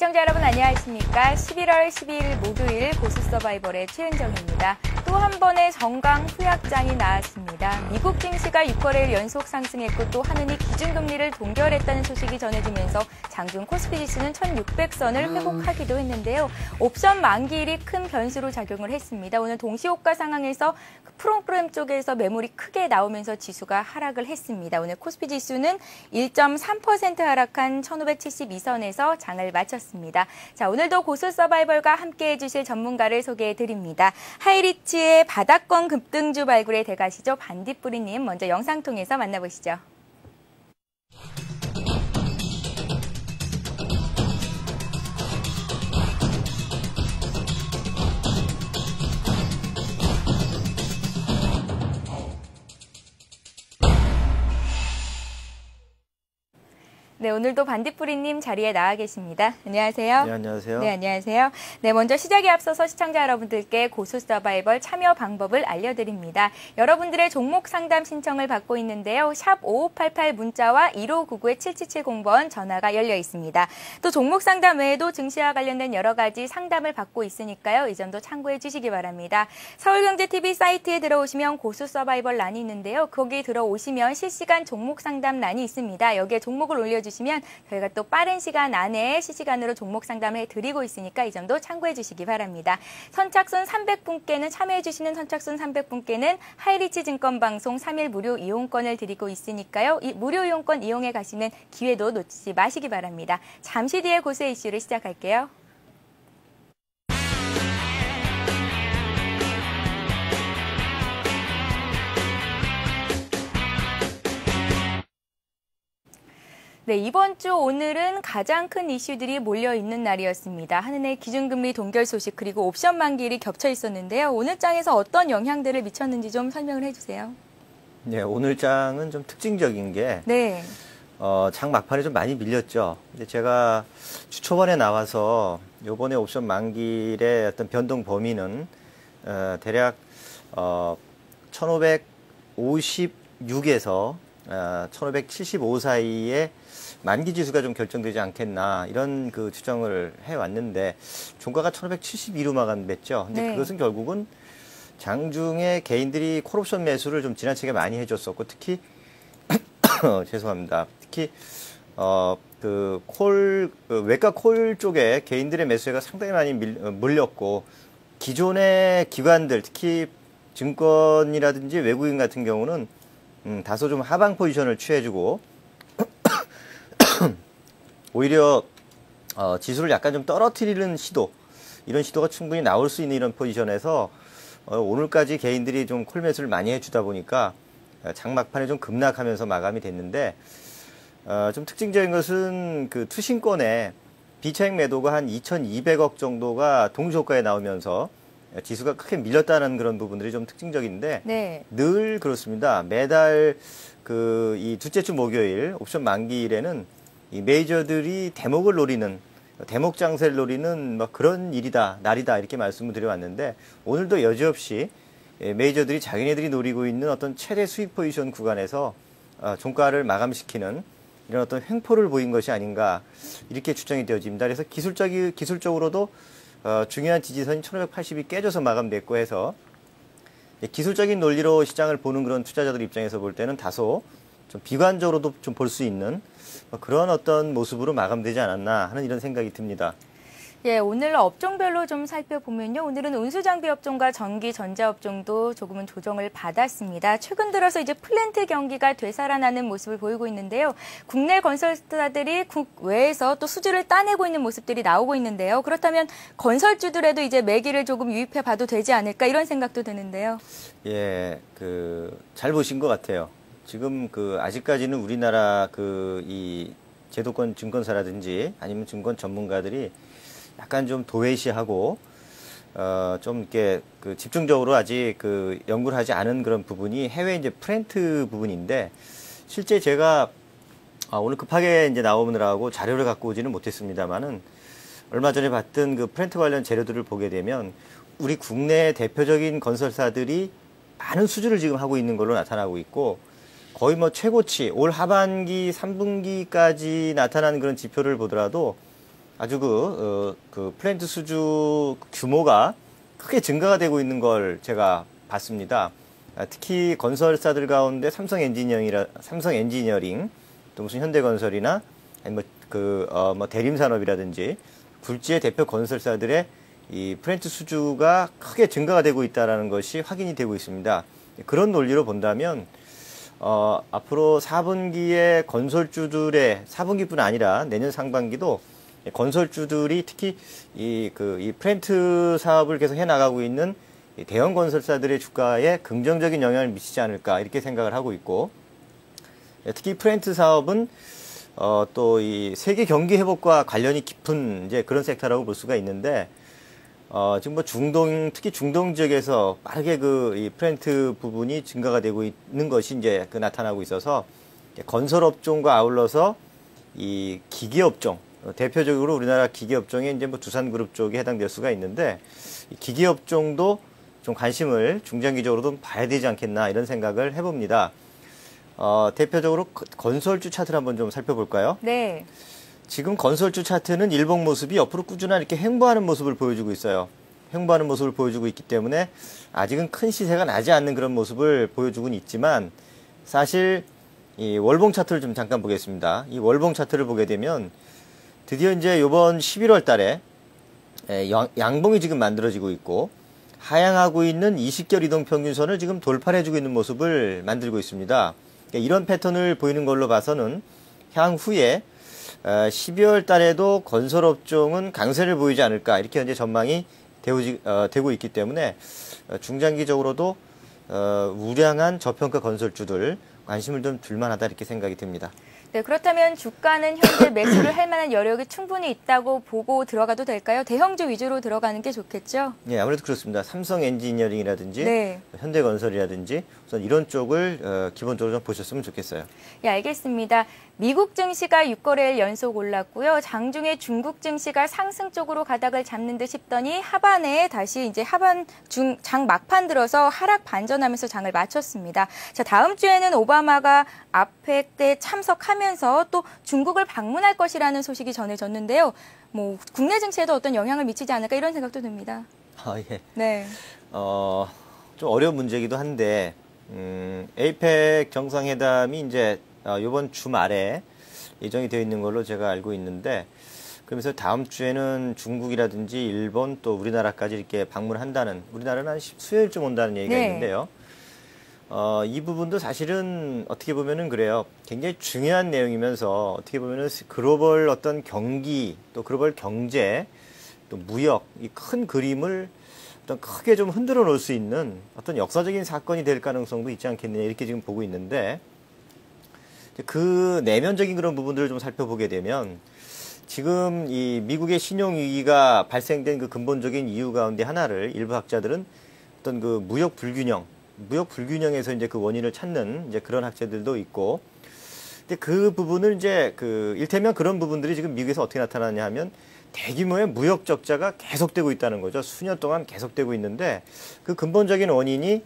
시청자 여러분 안녕하십니까? 11월 12일 목요일 고수 서바이벌의 최은정입니다. 또 한 번의 정강 후약장이 나왔습니다. 미국 증시가 6거래일 연속 상승했고 또 하느니 기준금리를 동결했다는 소식이 전해지면서 장중 코스피 지수는 1600선을 회복하기도 했는데요. 옵션 만기일이 큰 변수로 작용을 했습니다. 오늘 동시호가 상황에서 프로그램 쪽에서 매물이 크게 나오면서 지수가 하락을 했습니다. 오늘 코스피 지수는 1.3% 하락한 1572선에서 장을 마쳤습니다. 자, 오늘도 고수 서바이벌과 함께해 주실 전문가를 소개해 드립니다. 하이리치의 바닥권 급등주 발굴의 대가시죠. 반딧불이님 먼저 영상 통해서 만나보시죠. 네, 오늘도 반딧불이님 자리에 나와 계십니다. 안녕하세요. 네, 안녕하세요. 네, 안녕하세요. 네, 먼저 시작에 앞서서 시청자 여러분들께 고수 서바이벌 참여 방법을 알려드립니다. 여러분들의 종목 상담 신청을 받고 있는데요. 샵 5588 문자와 1599-7770번 전화가 열려 있습니다. 또 종목 상담 외에도 증시와 관련된 여러 가지 상담을 받고 있으니까요. 이 점도 참고해 주시기 바랍니다. 서울경제TV 사이트에 들어오시면 고수 서바이벌 란이 있는데요. 거기 들어오시면 실시간 종목 상담 란이 있습니다. 여기에 종목을 올려주시면 저희가 또 빠른 시간 안에 실시간으로 종목 상담을 해드리고 있으니까 이 점도 참고해 주시기 바랍니다. 선착순 300분께는 참여해 주시는 선착순 300분께는 하이리치 증권방송 3일 무료 이용권을 드리고 있으니까요. 이 무료 이용권 이용해 가시는 기회도 놓치지 마시기 바랍니다. 잠시 뒤에 고수의 이슈를 시작할게요. 네, 이번 주 오늘은 가장 큰 이슈들이 몰려있는 날이었습니다. 한은의 기준금리 동결 소식 그리고 옵션 만기일이 겹쳐 있었는데요. 오늘 장에서 어떤 영향들을 미쳤는지 좀 설명을 해주세요. 네, 오늘 장은 좀 특징적인 게 네. 장 막판에 좀 많이 밀렸죠. 근데 제가 주 초반에 나와서 요번에 옵션 만기일의 어떤 변동 범위는 대략 1556에서 1575 사이에 만기 지수가 좀 결정되지 않겠나 이런 그 추정을 해왔는데 종가가 1572로 마감됐죠. 근데 네. 그것은 결국은 장중에 개인들이 콜옵션 매수를 좀 지나치게 많이 해줬었고 특히 죄송합니다. 특히 외과 콜 쪽에 개인들의 매수가 상당히 많이 물렸고 기존의 기관들 특히 증권이라든지 외국인 같은 경우는 다소 좀 하방 포지션을 취해주고 오히려 지수를 약간 좀 떨어뜨리는 이런 시도가 충분히 나올 수 있는 이런 포지션에서 오늘까지 개인들이 좀 콜매수를 많이 해주다 보니까 장막판에 좀 급락하면서 마감이 됐는데 좀 특징적인 것은 그 투신권에 비차익 매도가 한 2,200억 정도가 동시호가에 나오면서 지수가 크게 밀렸다는 그런 부분들이 좀 특징적인데 네. 늘 그렇습니다. 매달 이 둘째 주 목요일 옵션 만기일에는 이 메이저들이 대목 장세를 노리는 뭐 그런 날이다 이렇게 말씀을 드려왔는데 오늘도 여지없이 메이저들이 자기네들이 노리고 있는 어떤 최대 수익 포지션 구간에서 종가를 마감시키는 이런 어떤 횡포를 보인 것이 아닌가 이렇게 추정이 되어집니다. 그래서 기술적으로도 중요한 지지선이 1580이 깨져서 마감됐고 해서 기술적인 논리로 시장을 보는 그런 투자자들 입장에서 볼 때는 다소 좀 비관적으로도 좀 볼 수 있는 그런 어떤 모습으로 마감되지 않았나 하는 이런 생각이 듭니다. 예, 오늘 업종별로 좀 살펴보면요. 오늘은 운수장비 업종과 전기, 전자 업종도 조금은 조정을 받았습니다. 최근 들어서 이제 플랜트 경기가 되살아나는 모습을 보이고 있는데요. 국내 건설사들이 국외에서 또 수주를 따내고 있는 모습들이 나오고 있는데요. 그렇다면 건설주들에도 이제 매기를 조금 유입해 봐도 되지 않을까 이런 생각도 드는데요. 예, 잘 보신 것 같아요. 지금 아직까지는 우리나라 이 제도권 증권사라든지 아니면 증권 전문가들이 약간 좀 도외시하고 좀 이렇게 집중적으로 아직 연구를 하지 않은 그런 부분이 해외 이제 프렌트 부분인데 실제 제가 오늘 급하게 이제 나오느라고 자료를 갖고 오지는 못했습니다만은 얼마 전에 봤던 그 프렌트 관련 재료들을 보게 되면 우리 국내 대표적인 건설사들이 많은 수주를 지금 하고 있는 걸로 나타나고 있고 거의 뭐 최고치 올 하반기 3분기까지 나타난 그런 지표를 보더라도 아주 그 플랜트 수주 규모가 크게 증가가 되고 있는 걸 제가 봤습니다. 특히 건설사들 가운데 삼성 엔지니어링, 또 무슨 현대건설이나 아니 뭐 대림산업이라든지 굴지의 대표 건설사들의 이 플랜트 수주가 크게 증가가 되고 있다는 것이 확인이 되고 있습니다. 그런 논리로 본다면 앞으로 4분기에 건설주들의 4분기뿐 아니라 내년 상반기도 건설주들이 특히 이 플랜트 사업을 계속 해나가고 있는 대형 건설사들의 주가에 긍정적인 영향을 미치지 않을까 이렇게 생각을 하고 있고, 특히 플랜트 사업은 또 이 세계 경기 회복과 관련이 깊은 이제 그런 섹터라고 볼 수가 있는데, 지금 뭐 특히 중동 지역에서 빠르게 이 플랜트 부분이 증가가 되고 있는 것이 이제 나타나고 있어서 건설업종과 아울러서 이 기계업종, 대표적으로 우리나라 기계업종에 이제 뭐 두산그룹 쪽에 해당될 수가 있는데, 이 기계업종도 좀 관심을 중장기적으로도 봐야 되지 않겠나 이런 생각을 해봅니다. 대표적으로 건설주 차트를 한번 좀 살펴볼까요? 네. 지금 건설주 차트는 일봉 모습이 옆으로 꾸준히 이렇게 횡보하는 모습을 보여주고 있어요. 횡보하는 모습을 보여주고 있기 때문에 아직은 큰 시세가 나지 않는 그런 모습을 보여주고는 있지만, 사실 이 월봉 차트를 좀 잠깐 보겠습니다. 이 월봉 차트를 보게 되면 드디어 이제 이번 11월 달에 양봉이 지금 만들어지고 있고, 하향하고 있는 20개월 이동평균선을 지금 돌파를 해주고 있는 모습을 만들고 있습니다. 이런 패턴을 보이는 걸로 봐서는 향후에 12월 달에도 건설업종은 강세를 보이지 않을까 이렇게 현재 전망이 되고 있기 때문에 중장기적으로도 우량한 저평가 건설주들 관심을 좀 둘만하다 이렇게 생각이 듭니다. 네, 그렇다면 주가는 현재 매수를 할 만한 여력이 충분히 있다고 보고 들어가도 될까요? 대형주 위주로 들어가는 게 좋겠죠? 네, 아무래도 그렇습니다. 삼성 엔지니어링이라든지 네. 현대건설이라든지 우선 이런 쪽을 기본적으로 좀 보셨으면 좋겠어요. 네, 알겠습니다. 미국 증시가 6거래일 연속 올랐고요. 장중에 중국 증시가 상승 쪽으로 가닥을 잡는 듯 싶더니 하반에 다시 이제 장 막판 들어서 하락 반전하면서 장을 마쳤습니다. 자, 다음 주에는 오바마가 아펙에 참석하면서 또 중국을 방문할 것이라는 소식이 전해졌는데요. 뭐 국내 증시에도 어떤 영향을 미치지 않을까 이런 생각도 듭니다. 예. 네. 좀 어려운 문제이기도 한데, 에이펙 정상회담이 이제 이번 주말에 예정이 되어 있는 걸로 제가 알고 있는데, 그러면서 다음 주에는 중국이라든지 일본 또 우리나라까지 이렇게 방문한다는, 우리나라는 한 수요일쯤 온다는 얘기가 네. 있는데요. 이 부분도 사실은 어떻게 보면은 그래요. 굉장히 중요한 내용이면서 어떻게 보면은 글로벌 어떤 경기 또 글로벌 경제 또 무역 이 큰 그림을 어떤 크게 좀 흔들어 놓을 수 있는 어떤 역사적인 사건이 될 가능성도 있지 않겠느냐 이렇게 지금 보고 있는데, 그 내면적인 그런 부분들을 좀 살펴보게 되면 지금 이 미국의 신용 위기가 발생된 그 근본적인 이유 가운데 하나를 일부 학자들은 어떤 그 무역 불균형에서 이제 그 원인을 찾는 이제 그런 학자들도 있고, 근데 그 부분을 이제 일테면 그런 부분들이 지금 미국에서 어떻게 나타나냐 하면 대규모의 무역 적자가 계속되고 있다는 거죠. 수년 동안 계속되고 있는데 그 근본적인 원인이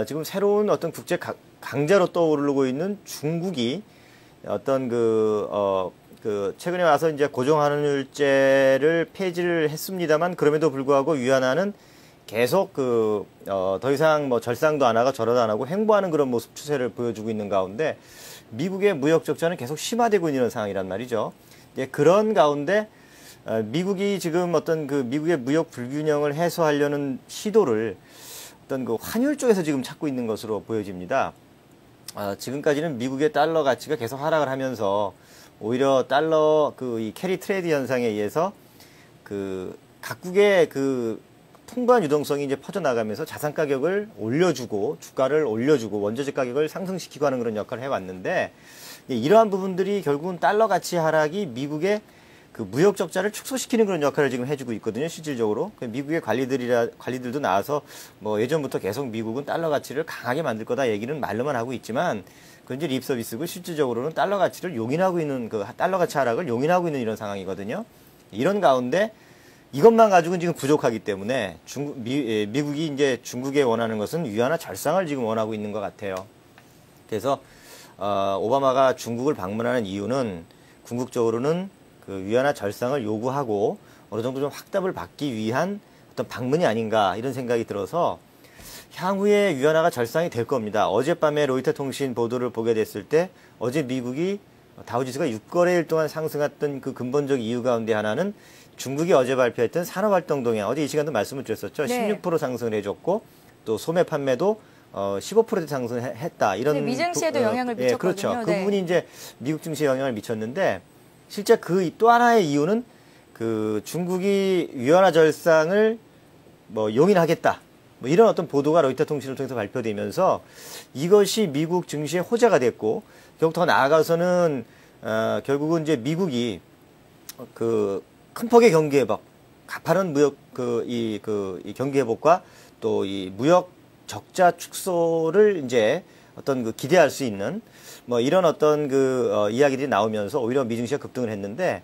지금 새로운 어떤 국제 강자로 떠오르고 있는 중국이 어떤 최근에 와서 이제 고정환율제를 폐지를 했습니다만 그럼에도 불구하고 위안화는 계속 더 이상 뭐 절상도 안 하고 절하도 안 하고 횡보하는 그런 모습 추세를 보여주고 있는 가운데 미국의 무역 적자는 계속 심화되고 있는 상황이란 말이죠. 예, 그런 가운데 미국이 지금 어떤 미국의 무역 불균형을 해소하려는 시도를 어떤 환율 쪽에서 지금 찾고 있는 것으로 보여집니다. 지금까지는 미국의 달러 가치가 계속 하락을 하면서 오히려 달러 이 캐리 트레이드 현상에 의해서 각국의 풍부한 유동성이 이제 퍼져나가면서 자산 가격을 올려주고 주가를 올려주고 원자재 가격을 상승시키고 하는 그런 역할을 해왔는데, 이러한 부분들이 결국은 달러 가치 하락이 미국의 무역 적자를 축소시키는 그런 역할을 지금 해주고 있거든요, 실질적으로. 미국의 관리들도 나와서 뭐 예전부터 계속 미국은 달러 가치를 강하게 만들 거다 얘기는 말로만 하고 있지만, 그건 이제 립 서비스고 실질적으로는 달러 가치를 용인하고 있는 달러 가치 하락을 용인하고 있는 이런 상황이거든요. 이런 가운데 이것만 가지고는 지금 부족하기 때문에 미국이 이제 중국에 원하는 것은 위안화 절상을 지금 원하고 있는 것 같아요. 그래서 오바마가 중국을 방문하는 이유는 궁극적으로는 그 위안화 절상을 요구하고 어느 정도 좀 확답을 받기 위한 어떤 방문이 아닌가 이런 생각이 들어서 향후에 위안화가 절상이 될 겁니다. 어젯밤에 로이터 통신 보도를 보게 됐을 때 어제 미국이 다우지수가 6거래일 동안 상승했던 그 근본적 이유 가운데 하나는 중국이 어제 발표했던 산업활동 동향, 어제 이 시간도 말씀을 드렸었죠. 네. 16% 상승을 해줬고 또 소매 판매도 15% 상승했다. 이런 미증 시에도 영향을 미쳤거든요. 그렇죠. 그 네. 부분이 이제 미국 증시에 영향을 미쳤는데 실제 그 또 하나의 이유는 그 중국이 위안화 절상을 뭐 용인하겠다. 뭐 이런 어떤 보도가 로이터 통신을 통해서 발표되면서 이것이 미국 증시의 호재가 됐고 결국 더 나아가서는 결국은 이제 미국이 그 큰 폭의 경기 회복, 가파른 무역 이 경기 회복과 또 이 무역 적자 축소를 이제 어떤 그 기대할 수 있는 뭐 이런 어떤 이야기들이 나오면서 오히려 미증시가 급등을 했는데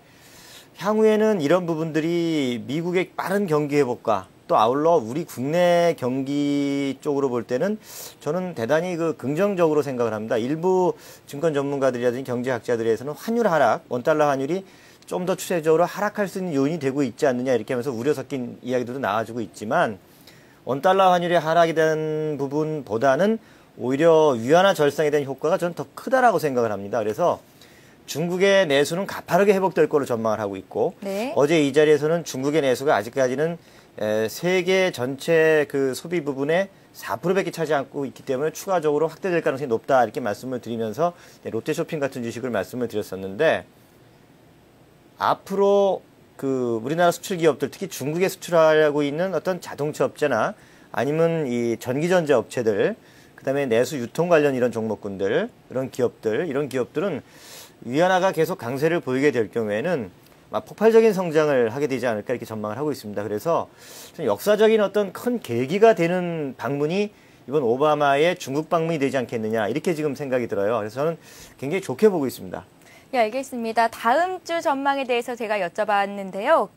향후에는 이런 부분들이 미국의 빠른 경기 회복과 또 아울러 우리 국내 경기 쪽으로 볼 때는 저는 대단히 긍정적으로 생각을 합니다. 일부 증권 전문가들이라든지 경제학자들에서는 환율 하락, 원달러 환율이 좀 더 추세적으로 하락할 수 있는 요인이 되고 있지 않느냐 이렇게 하면서 우려 섞인 이야기들도 나와주고 있지만 원달러 환율이 하락이 된 부분보다는 오히려 위안화 절상에 대한 효과가 저는 더 크다라고 생각을 합니다. 그래서 중국의 내수는 가파르게 회복될 거로 전망을 하고 있고 네. 어제 이 자리에서는 중국의 내수가 아직까지는 세계 전체 그 소비 부분의 4%밖에 차지 않고 있기 때문에 추가적으로 확대될 가능성이 높다 이렇게 말씀을 드리면서 롯데쇼핑 같은 주식을 말씀을 드렸었는데 앞으로 우리나라 수출 기업들 특히 중국에 수출하고 있는 어떤 자동차 업체나 아니면 이 전기전자 업체들 그다음에 내수 유통 관련 이런 종목군들 이런 기업들은 위안화가 계속 강세를 보이게 될 경우에는 폭발적인 성장을 하게 되지 않을까 이렇게 전망을 하고 있습니다. 그래서 좀 역사적인 어떤 큰 계기가 되는 방문이 이번 오바마의 중국 방문이 되지 않겠느냐 이렇게 지금 생각이 들어요. 그래서 저는 굉장히 좋게 보고 있습니다. 네, 알겠습니다. 다음 주 전망에 대해서 제가 여쭤봤는데요.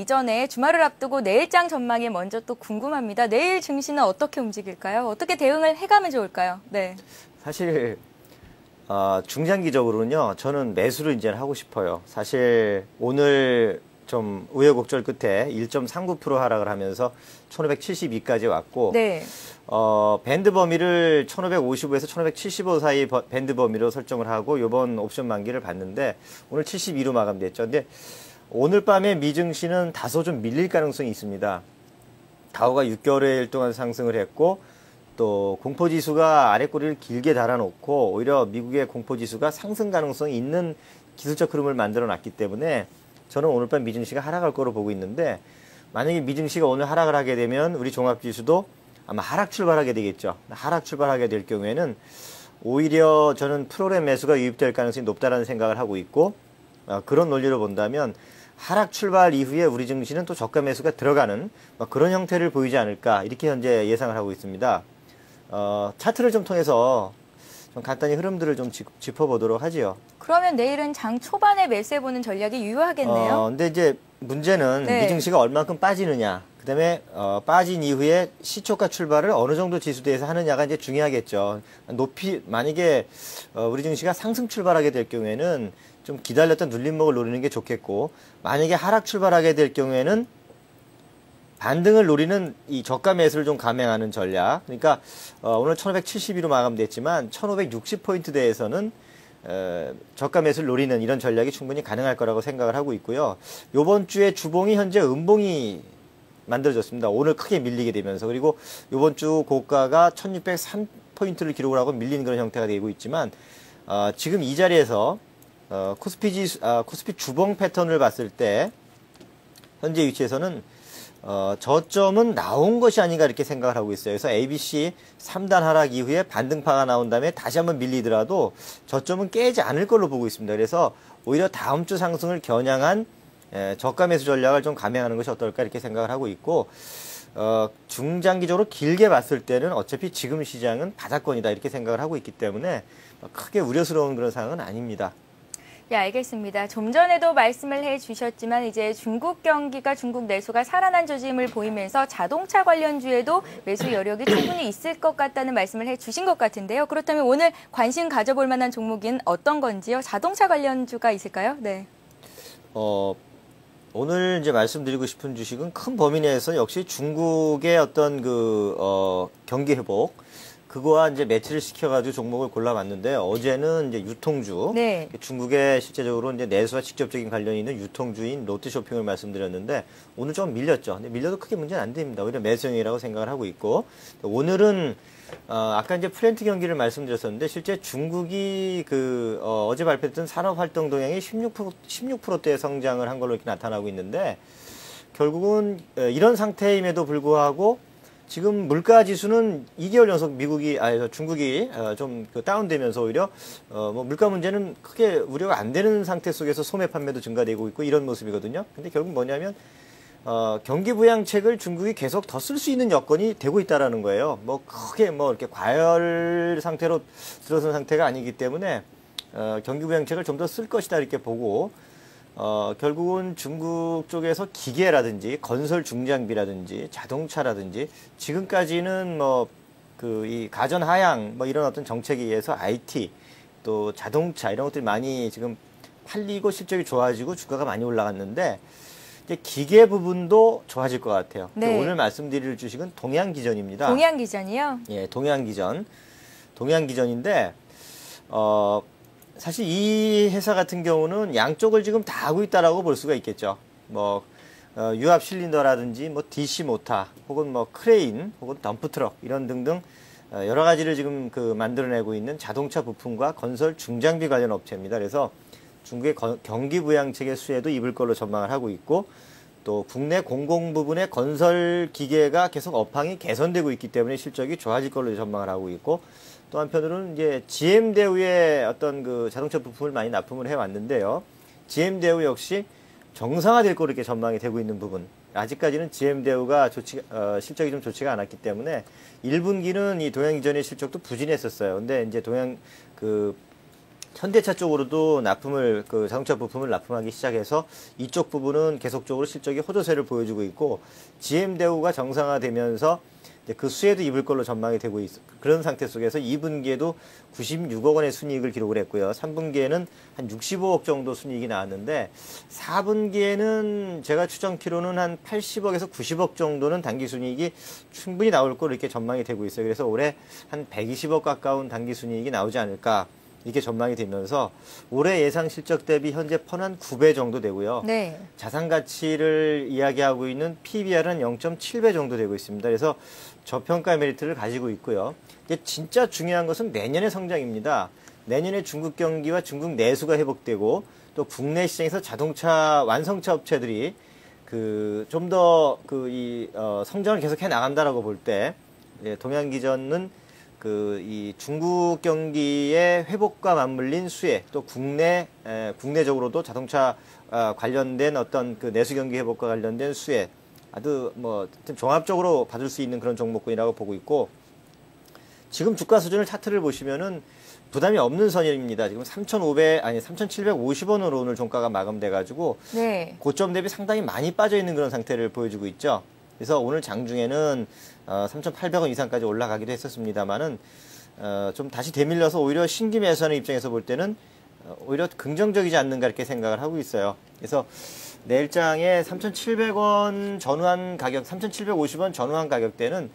이전에 주말을 앞두고 내일장 전망이 먼저 또 궁금합니다. 내일 증시는 어떻게 움직일까요? 어떻게 대응을 해가면 좋을까요? 네. 사실 중장기적으로는요. 저는 매수를 이제 하고 싶어요. 사실 오늘 좀 우여곡절 끝에 1.39% 하락을 하면서 1572까지 왔고 네. 밴드 범위를 1555에서 1575 사이 밴드 범위로 설정을 하고 이번 옵션 만기를 봤는데 오늘 72로 마감됐죠. 근데 오늘 밤에 미증시는 다소 좀 밀릴 가능성이 있습니다. 다우가 6개월일 동안 상승을 했고 또 공포지수가 아래꼬리를 길게 달아놓고 오히려 미국의 공포지수가 상승 가능성이 있는 기술적 흐름을 만들어 놨기 때문에 저는 오늘 밤 미증시가 하락할 거로 보고 있는데 만약에 미증시가 오늘 하락을 하게 되면 우리 종합지수도 아마 하락 출발하게 되겠죠. 하락 출발하게 될 경우에는 오히려 저는 프로그램 매수가 유입될 가능성이 높다라는 생각을 하고 있고 그런 논리로 본다면 하락 출발 이후에 우리 증시는 또 저가 매수가 들어가는 그런 형태를 보이지 않을까 이렇게 현재 예상을 하고 있습니다. 차트를 좀 통해서 좀 간단히 흐름들을 좀 짚어보도록 하지요. 그러면 내일은 장 초반에 매수해보는 전략이 유효하겠네요. 근데 이제 문제는 네. 미증시가 얼만큼 빠지느냐. 그 다음에 빠진 이후에 시초가 출발을 어느 정도 지수대에서 하느냐가 이제 중요하겠죠. 만약에 우리 증시가 상승 출발하게 될 경우에는 좀 기다렸던 눌림목을 노리는 게 좋겠고 만약에 하락 출발하게 될 경우에는 반등을 노리는 이 저가 매수를 좀 감행하는 전략. 그러니까 오늘 1572로 마감됐지만 1560포인트대에서는 저가 매수를 노리는 이런 전략이 충분히 가능할 거라고 생각을 하고 있고요. 이번 주에 주봉이 현재 음봉이 만들어졌습니다. 오늘 크게 밀리게 되면서 그리고 이번 주 고가가 1603포인트를 기록을 하고 밀리는 그런 형태가 되고 있지만 지금 이 자리에서 코스피 주봉 패턴을 봤을 때 현재 위치에서는 저점은 나온 것이 아닌가 이렇게 생각을 하고 있어요. 그래서 ABC 3단 하락 이후에 반등파가 나온 다음에 다시 한번 밀리더라도 저점은 깨지 않을 걸로 보고 있습니다. 그래서 오히려 다음 주 상승을 겨냥한 저가 매수 전략을 좀 감행하는 것이 어떨까 이렇게 생각을 하고 있고 중장기적으로 길게 봤을 때는 어차피 지금 시장은 바닥권이다 이렇게 생각을 하고 있기 때문에 크게 우려스러운 그런 상황은 아닙니다. 예, 알겠습니다. 좀 전에도 말씀을 해주셨지만 이제 중국 경기가 중국 내수가 살아난 조짐을 보이면서 자동차 관련주에도 매수 여력이 충분히 있을 것 같다는 말씀을 해주신 것 같은데요. 그렇다면 오늘 관심 가져볼 만한 종목인 어떤 건지요? 자동차 관련주가 있을까요? 네. 오늘 이제 말씀드리고 싶은 주식은 큰 범위 내에서 역시 중국의 어떤 경기 회복, 그거와 이제 매치를 시켜가지고 종목을 골라봤는데, 어제는 이제 유통주, 네. 중국의 실제적으로 이제 내수와 직접적인 관련이 있는 유통주인 롯데쇼핑을 말씀드렸는데, 오늘 좀 밀렸죠. 근데 밀려도 크게 문제는 안 됩니다. 오히려 매수형이라고 생각을 하고 있고, 오늘은 아까 이제 플랜트 경기를 말씀드렸었는데, 실제 중국이 어제 발표했던 산업활동 동향이 16%대의 성장을 한 걸로 이렇게 나타나고 있는데, 결국은 이런 상태임에도 불구하고 지금 물가 지수는 2개월 연속 중국이 좀 다운되면서 오히려 뭐 물가 문제는 크게 우려가 안 되는 상태 속에서 소매 판매도 증가되고 있고 이런 모습이거든요. 근데 결국 뭐냐면 경기 부양책을 중국이 계속 더 쓸 수 있는 여건이 되고 있다라는 거예요. 뭐 크게 뭐 이렇게 과열 상태로 들어선 상태가 아니기 때문에 경기 부양책을 좀 더 쓸 것이다 이렇게 보고, 결국은 중국 쪽에서 기계라든지 건설 중장비라든지 자동차라든지 지금까지는 이 가전 하향 이런 어떤 정책에 의해서 IT 또 자동차 이런 것들이 많이 지금 팔리고 실적이 좋아지고 주가가 많이 올라갔는데, 이제 기계 부분도 좋아질 것 같아요. 네. 오늘 말씀드릴 주식은 동양기전입니다. 동양기전이요? 예, 동양기전인데, 사실 이 회사 같은 경우는 양쪽을 지금 다 하고 있다라고 볼 수가 있겠죠. 유압 실린더라든지 DC 모터 혹은 크레인 혹은 덤프트럭 이런 등등 여러 가지를 지금 만들어내고 있는 자동차 부품과 건설 중장비 관련 업체입니다. 그래서 중국의 경기 부양책의 수혜도 입을 걸로 전망을 하고 있고, 또 국내 공공 부분의 건설 기계가 계속 업황이 개선되고 있기 때문에 실적이 좋아질 걸로 전망을 하고 있고, 또 한편으로는 이제 GM대우의 어떤 자동차 부품을 많이 납품을 해왔는데요. GM대우 역시 정상화될 걸로 이렇게 전망이 되고 있는 부분. 아직까지는 GM대우가 실적이 좀 좋지가 않았기 때문에 1분기는 이 동양기전의 실적도 부진했었어요. 근데 이제 현대차 쪽으로도 자동차 부품을 납품하기 시작해서 이쪽 부분은 계속적으로 실적이 호조세를 보여주고 있고, GM대우가 정상화되면서 그 수혜도 입을 걸로 전망이 되고 그런 상태 속에서 2분기에도 96억 원의 순이익을 기록을 했고요. 3분기에는 한 65억 정도 순이익이 나왔는데, 4분기에는 제가 추정키로는 한 80억에서 90억 정도는 당기순이익이 충분히 나올 걸로 이렇게 전망이 되고 있어요. 그래서 올해 한 120억 가까운 당기순이익이 나오지 않을까 이렇게 전망이 되면서, 올해 예상 실적 대비 현재 펀한 9배 정도 되고요. 네. 자산 가치를 이야기하고 있는 PBR은 0.7배 정도 되고 있습니다. 그래서 저평가 메리트를 가지고 있고요. 이제 진짜 중요한 것은 내년의 성장입니다. 내년에 중국 경기와 중국 내수가 회복되고, 또 국내 시장에서 자동차 완성차 업체들이 좀 더 성장을 계속해 나간다라고 볼 때, 동양기전은 이 중국 경기의 회복과 맞물린 수혜, 또 국내적으로도 자동차 관련된 어떤 내수 경기 회복과 관련된 수혜, 아주 종합적으로 받을 수 있는 그런 종목군이라고 보고 있고, 지금 주가 수준을 차트를 보시면은 부담이 없는 선입니다. 지금 3,750원으로 오늘 종가가 마감돼가지고, 네. 고점 대비 상당히 많이 빠져 있는 그런 상태를 보여주고 있죠. 그래서 오늘 장중에는 3,800원 이상까지 올라가기도 했었습니다만은, 좀 다시 되밀려서 오히려 신규 매수하는 입장에서 볼 때는 오히려 긍정적이지 않는가 이렇게 생각을 하고 있어요. 그래서 내일장에 3,700원 전후한 가격, 3,750원 전후한 가격대는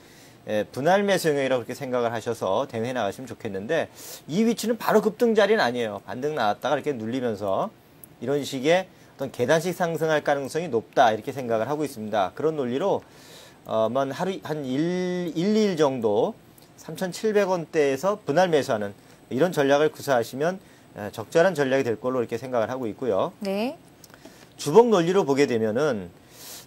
분할 매수 영역이라고 그렇게 생각을 하셔서 대응해 나가시면 좋겠는데, 이 위치는 바로 급등 자리는 아니에요. 반등 나왔다가 이렇게 눌리면서 이런 식의 어떤 계단식 상승할 가능성이 높다 이렇게 생각을 하고 있습니다. 그런 논리로 하루 한 2일 정도 3,700원대에서 분할 매수하는 이런 전략을 구사하시면 적절한 전략이 될 걸로 이렇게 생각을 하고 있고요. 네. 주봉 논리로 보게 되면은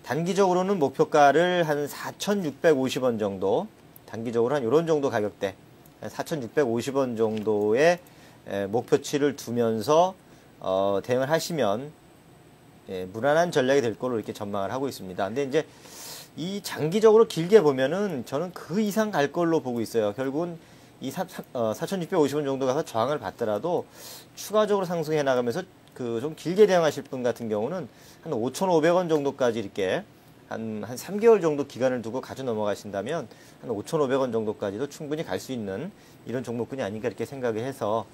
단기적으로는 목표가를 한 4,650원 정도, 단기적으로 한 이런 정도 가격대, 4,650원 정도의 목표치를 두면서 대응을 하시면 무난한 전략이 될 걸로 이렇게 전망을 하고 있습니다. 근데 이제 이 장기적으로 길게 보면은 저는 그 이상 갈 걸로 보고 있어요. 결국은 이 4,650원 정도 가서 저항을 받더라도 추가적으로 상승해 나가면서 좀 길게 대응하실 분 같은 경우는 한 5,500원 정도까지 이렇게 한 3개월 정도 기간을 두고 가져 넘어가신다면 한 5,500원 정도까지도 충분히 갈 수 있는 이런 종목군이 아닌가 이렇게 생각을 해서,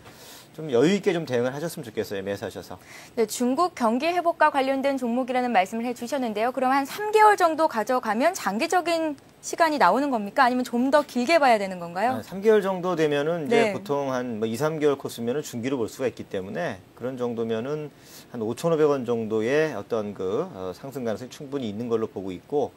좀 여유 있게 좀 대응을 하셨으면 좋겠어요. 매수하셔서. 네, 중국 경기 회복과 관련된 종목이라는 말씀을 해주셨는데요. 그럼 한 3개월 정도 가져가면 장기적인 시간이 나오는 겁니까? 아니면 좀 더 길게 봐야 되는 건가요? 3개월 정도 되면은 이제 네. 보통 한 2, 3개월 코스면은 중기로 볼 수가 있기 때문에 그런 정도면은 한 5,500원 정도의 어떤 상승 가능성이 충분히 있는 걸로 보고 있고,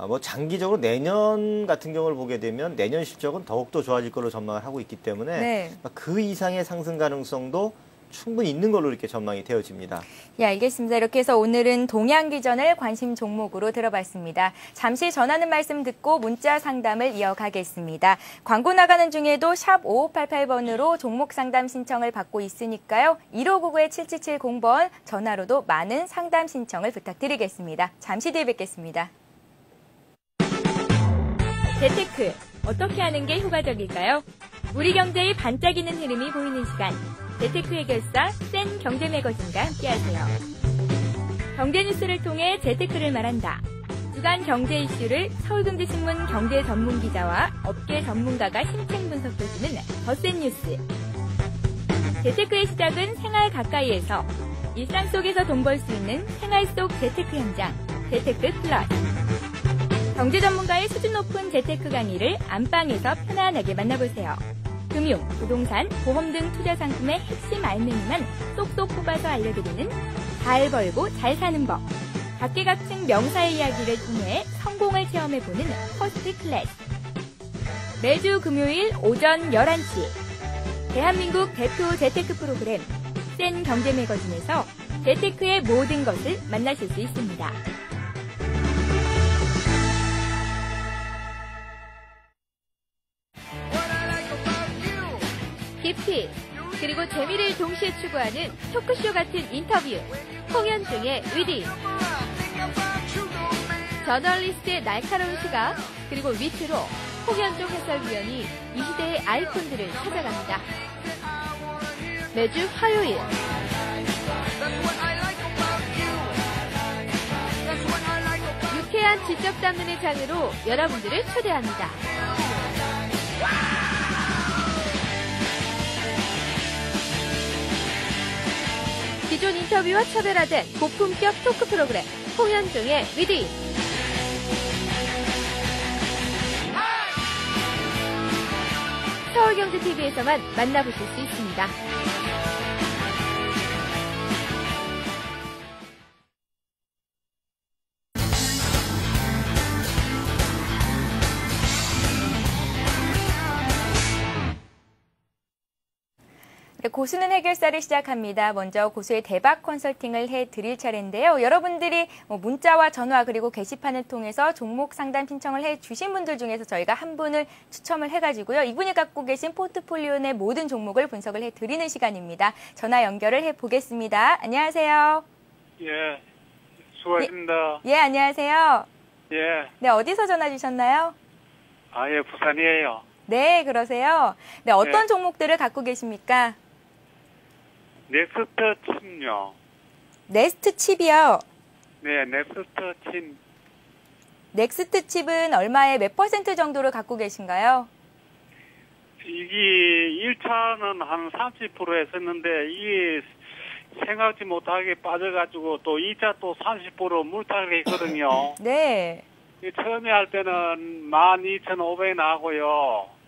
뭐 장기적으로 내년 같은 경우를 보게 되면 내년 실적은 더욱더 좋아질 걸로 전망을 하고 있기 때문에 네. 그 이상의 상승 가능성도 충분히 있는 걸로 이렇게 전망이 되어집니다. 예, 알겠습니다. 이렇게 해서 오늘은 동양기전을 관심 종목으로 들어봤습니다. 잠시 전하는 말씀 듣고 문자 상담을 이어가겠습니다. 광고 나가는 중에도 샵 5588번으로 종목 상담 신청을 받고 있으니까요. 1599-7770번 전화로도 많은 상담 신청을 부탁드리겠습니다. 잠시 뒤에 뵙겠습니다. 재테크, 어떻게 하는 게 효과적일까요? 우리 경제의 반짝이는 흐름이 보이는 시간. 재테크 해결사 센 경제매거진과 함께하세요. 경제뉴스를 통해 재테크를 말한다. 주간 경제 이슈를 서울경제신문 경제 전문 기자와 업계 전문가가 심층 분석해주는 더 센 뉴스. 재테크의 시작은 생활 가까이에서 일상 속에서 돈 벌 수 있는 생활 속 재테크 현장. 재테크 플러스. 경제 전문가의 수준 높은 재테크 강의를 안방에서 편안하게 만나보세요. 금융, 부동산, 보험 등 투자 상품의 핵심 알맹이만 쏙쏙 뽑아서 알려드리는 잘 벌고 잘 사는 법. 각계각층 명사의 이야기를 통해 성공을 체험해보는 퍼스트 클래스. 매주 금요일 오전 11시. 대한민국 대표 재테크 프로그램 센 경제매거진에서 재테크의 모든 것을 만나실 수 있습니다. 깊이 그리고 재미를 동시에 추구하는 토크쇼 같은 인터뷰. 홍현중의 위딩. 저널리스트의 날카로운 시각 그리고 위트로 홍현중 해설위원이 이 시대의 아이콘들을 찾아갑니다. 매주 화요일 유쾌한 지적 담론의 장으로 여러분들을 초대합니다. 기존 인터뷰와 차별화된 고품격 토크 프로그램 홍현중의 위딩. 서울경제TV에서만 만나보실 수 있습니다. 네, 고수는 해결사를 시작합니다. 먼저 고수의 대박 컨설팅을 해드릴 차례인데요. 여러분들이 문자와 전화 그리고 게시판을 통해서 종목 상담 신청을 해주신 분들 중에서 저희가 한 분을 추첨을 해가지고요. 이분이 갖고 계신 포트폴리오 내 모든 종목을 분석을 해드리는 시간입니다. 전화 연결을 해보겠습니다. 안녕하세요. 예, 수고하십니다. 예, 안녕하세요. 예. 네, 어디서 전화 주셨나요? 예, 부산이에요. 네, 그러세요. 네, 어떤 예. 종목들을 갖고 계십니까? 넥스트 칩요. 넥스트 칩이요. 네, 넥스트 칩. 넥스트 칩은 얼마에 몇 % 정도를 갖고 계신가요? 이게 1차는 한 30% 했었는데, 이게 생각지 못하게 빠져가지고 또 2차 또 30% 물타기를 했거든요. 네. 처음에 할 때는 12,500원 나고요.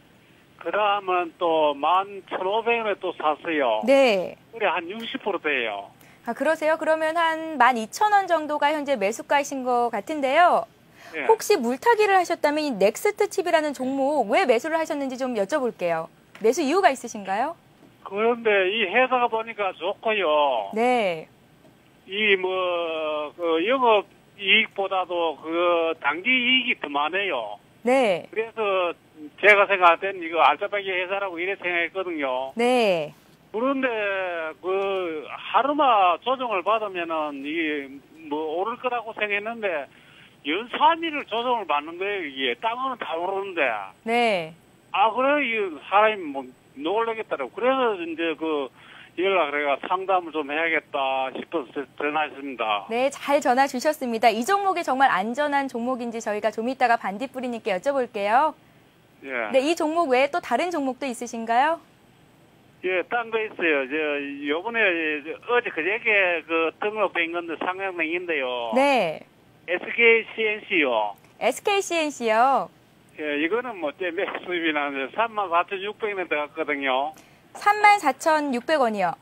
그 다음은 또 11,500원에 또 샀어요. 네. 그래, 한 60% 돼요. 아, 그러세요? 그러면 한 12,000원 정도가 현재 매수가이신 것 같은데요. 예. 혹시 물타기를 하셨다면 이 넥스트 칩이라는 종목 왜 매수를 하셨는지 좀 여쭤볼게요. 매수 이유가 있으신가요? 그런데 이 회사가 보니까 좋고요. 네. 이 영업 이익보다도 단기 이익이 더 많아요. 네. 그래서 제가 생각할 때는 이거 알짜배기 회사라고 이래 생각했거든요. 네. 그런데 하루만 조정을 받으면은 이게 오를 거라고 생각했는데 연 3일을 조정을 받는 거예요. 이게 땅은 다 오르는데. 네. 그래 이 사람이 놀라겠더라고. 그래서 이제 연락을 해가 상담을 좀 해야겠다 싶어서 전화했습니다. 네, 잘 전화 주셨습니다. 이 종목이 정말 안전한 종목인지 저희가 좀 이따가 반딧불이님께 여쭤볼게요. 예. 네, 이 종목 외에 또 다른 종목도 있으신가요? 예, 딴 거 있어요. 요번에, 어제 그저께 등록된 건데 상향명인데요. 네. SKCNC요. SKCNC요. 예, 이거는 매수입이 나는데 34,600원 들어갔거든요. 34,600원이요.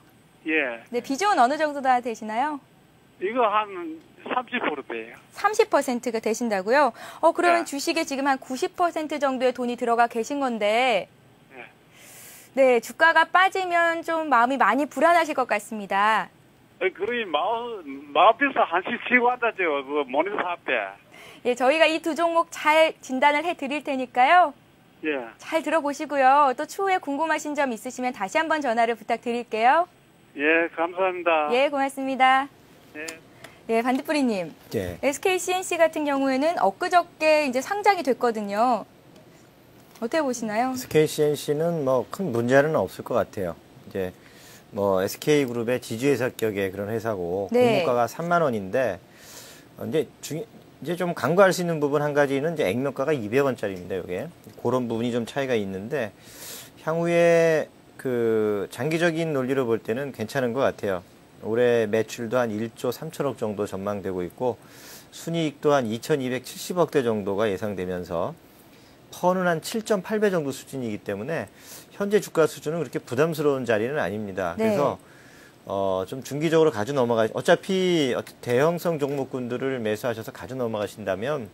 예. 네, 비중은 어느 정도 다 되시나요? 이거 한 30%대예요. 30%가 되신다고요? 그러면 네. 주식에 지금 한 90% 정도의 돈이 들어가 계신 건데, 예. 네, 주가가 빠지면 좀 마음이 많이 불안하실 것 같습니다. 그러니 마우피스 한씩 치고 한다죠. 모니터 앞에. 예, 저희가 이 두 종목 잘 진단을 해 드릴 테니까요. 예. 잘 들어보시고요. 또 추후에 궁금하신 점 있으시면 다시 한번 전화를 부탁드릴게요. 예, 감사합니다. 예, 고맙습니다. 예. 예, 반딧불이님. 예. SKCNC 같은 경우에는 엊그저께 이제 상장이 됐거든요. 어떻게 보시나요? SKCNC는 뭐 큰 문제는 없을 것 같아요. 이제 뭐 SK그룹의 지주회사격의 그런 회사고 네. 공모가가 3만 원인데 이제 좀 간과할 수 있는 부분 한 가지는 이제 액면가가 200원짜리입니다. 이게 그런 부분이 좀 차이가 있는데 향후에 그 장기적인 논리로 볼 때는 괜찮은 것 같아요. 올해 매출도 한 1조 3천억 정도 전망되고 있고 순이익도 한 2,270억대 정도가 예상되면서 퍼는 한 7.8배 정도 수준이기 때문에 현재 주가 수준은 그렇게 부담스러운 자리는 아닙니다. 네. 그래서 좀 중기적으로 가져 어차피 대형성 종목군들을 매수하셔서 가져 넘어가신다면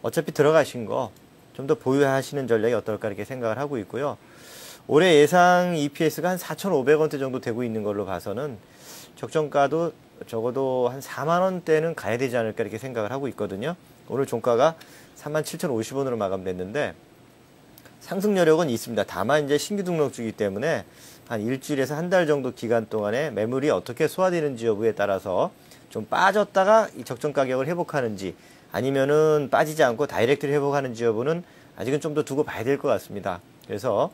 어차피 들어가신 거 좀 더 보유하시는 전략이 어떨까 이렇게 생각을 하고 있고요. 올해 예상 EPS가 한 4,500원대 정도 되고 있는 걸로 봐서는 적정가도 적어도 한 4만 원대는 가야 되지 않을까 이렇게 생각을 하고 있거든요. 오늘 종가가 37,050원으로 마감됐는데 상승 여력은 있습니다. 다만 이제 신규 등록주이기 때문에 한 일주일에서 한 달 정도 기간 동안에 매물이 어떻게 소화되는지 여부에 따라서 좀 빠졌다가 이 적정 가격을 회복하는지 아니면은 빠지지 않고 다이렉트를 회복하는지 여부는 아직은 좀 더 두고 봐야 될 것 같습니다. 그래서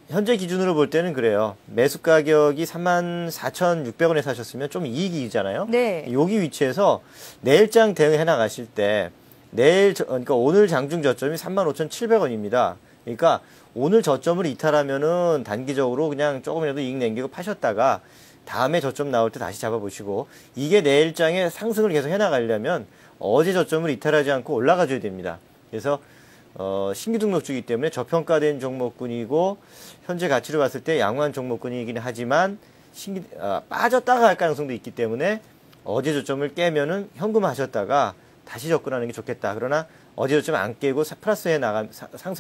현재 기준으로 볼 때는 그래요. 매수 가격이 34,600원에 사셨으면 좀 이익이잖아요. 네. 여기 위치에서 내일장 대응해 나가실 때 그러니까 오늘 장중 저점이 35,700원입니다. 그러니까 오늘 저점을 이탈하면은 단기적으로 그냥 조금이라도 이익 남기고 파셨다가 다음에 저점 나올 때 다시 잡아보시고 이게 내일장에 상승을 계속 해나가려면 어제 저점을 이탈하지 않고 올라가줘야 됩니다. 그래서 신규 등록주이기 때문에 저평가된 종목군이고 현재 가치로 봤을 때 양호한 종목군이긴 하지만 빠졌다가 할 가능성도 있기 때문에 어제 저점을 깨면은 현금하셨다가 다시 접근하는 게 좋겠다. 그러나 어제 저점 안 깨고 상승해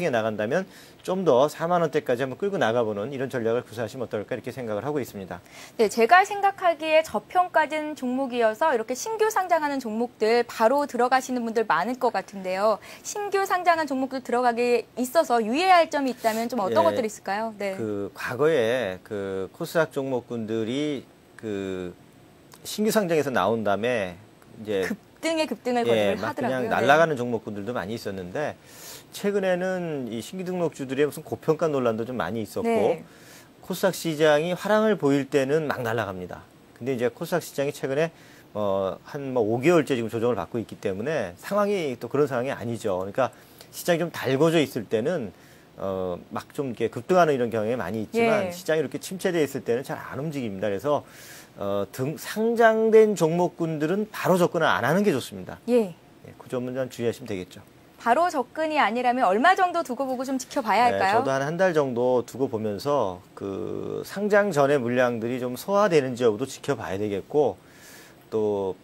나간다면 좀 더 4만 원대까지 한번 끌고 나가보는 이런 전략을 구사하시면 어떨까 이렇게 생각을 하고 있습니다. 네, 제가 생각하기에 저평가된 종목이어서 이렇게 신규 상장하는 종목들 바로 들어가시는 분들 많을 것 같은데요. 신규 상장한 종목들 들어가기 있어서 유의해야 할 점이 있다면 좀 어떤 예, 것들이 있을까요? 네. 과거에 코스닥 종목군들이 신규 상장에서 나온 다음에 이제 급등을 거듭을 막 하더라고요. 그냥 날아가는 종목군들도 많이 있었는데 최근에는 이 신규 등록주들의 무슨 고평가 논란도 좀 많이 있었고 네. 코스닥 시장이 화랑을 보일 때는 막 날아갑니다. 근데 이제 코스닥 시장이 최근에 한 5개월째 지금 조정을 받고 있기 때문에 상황이 또 그런 상황이 아니죠. 그러니까 시장이 좀 달궈져 있을 때는 막 좀 이렇게 급등하는 이런 경향이 많이 있지만 예. 시장이 이렇게 침체되어 있을 때는 잘 안 움직입니다. 그래서 상장된 종목군들은 바로 접근을 안 하는 게 좋습니다. 예. 예, 그 점은 좀 주의하시면 되겠죠. 바로 접근이 아니라면 얼마 정도 두고 보고 좀 지켜봐야 할까요? 저도 한 달 정도 두고 보면서 상장 전의 물량들이 좀 소화되는지 여부도 지켜봐야 되겠고 또